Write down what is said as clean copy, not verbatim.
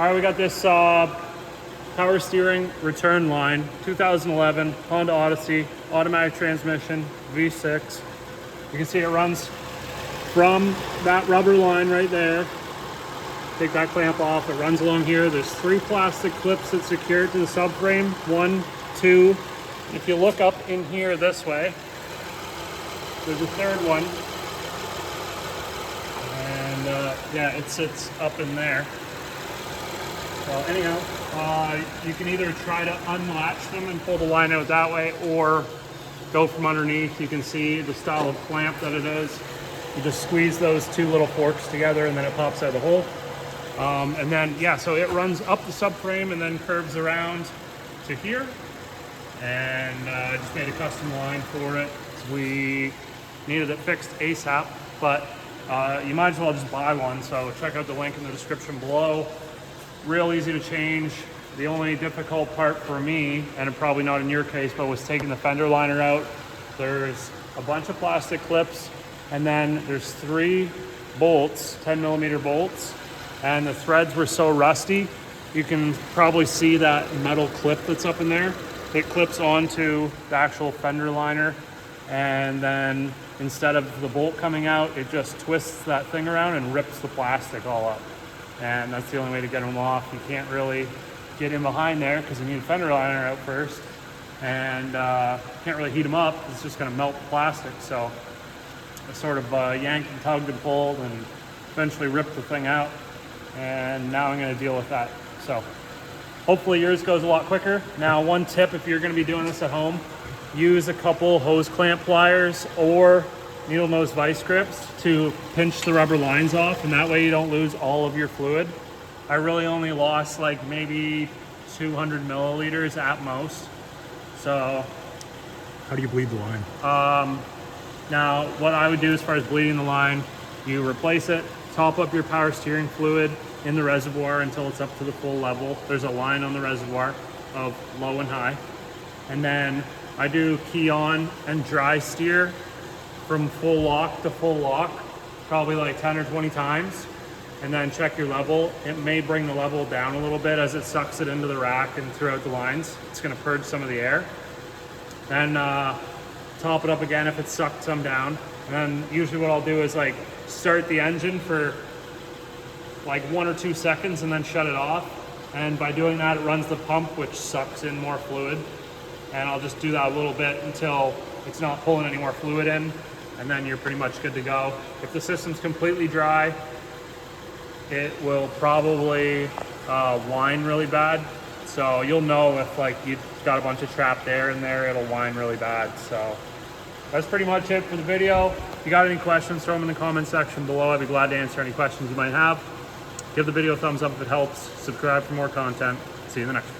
All right, we got this power steering return line, 2011 Honda Odyssey, automatic transmission, V6. You can see it runs from that rubber line right there. Take that clamp off, it runs along here. There's 3 plastic clips that secure it to the subframe. 1, 2. If you look up in here this way, there's a 3rd one. And yeah, it sits up in there. So anyhow, you can either try to unlatch them and pull the line out that way, or go from underneath. You can see the style of clamp that it is. You just squeeze those 2 little forks together and then it pops out of the hole. And then, yeah, so it runs up the subframe and then curves around to here. And I just made a custom line for it. We needed it fixed ASAP, but you might as well just buy one. So check out the link in the description below. Real easy to change. The only difficult part for me, and probably not in your case, but was taking the fender liner out. There's a bunch of plastic clips, and then there's 3 bolts, 10mm bolts, and the threads were so rusty. You can probably see that metal clip that's up in there. It clips onto the actual fender liner, and then instead of the bolt coming out, it just twists that thing around and rips the plastic all up. And that's the only way to get them off. You can't really get in behind there because you need a fender liner out first, and can't really heat them up. It's just going to melt the plastic. So I sort of yanked and tugged and pulled and eventually ripped the thing out, and now I'm going to deal with that. So hopefully yours goes a lot quicker. Now, one tip if you're going to be doing this at home, use a couple hose clamp pliers or needle nose vice grips to pinch the rubber lines off, and that way you don't lose all of your fluid. I really only lost like maybe 200 milliliters at most. So how do you bleed the line? Now what I would do as far as bleeding the line, you replace it, top up your power steering fluid in the reservoir until it's up to the full level. There's a line on the reservoir of low and high, and then I do key on and dry steer from full lock to full lock, probably like 10 or 20 times, and then check your level. It may bring the level down a little bit as it sucks it into the rack and throughout the lines. It's gonna purge some of the air. Then top it up again if it's sucked some down. And then usually what I'll do is like start the engine for like 1 or 2 seconds and then shut it off. And by doing that, it runs the pump, which sucks in more fluid. And I'll just do that a little bit until it's not pulling any more fluid in, and then you're pretty much good to go. If the system's completely dry, it will probably whine really bad. So you'll know if like you've got a bunch of trapped air in there, it'll whine really bad. So that's pretty much it for the video. If you got any questions, throw them in the comment section below. I'd be glad to answer any questions you might have. Give the video a thumbs up if it helps. Subscribe for more content. See you in the next one.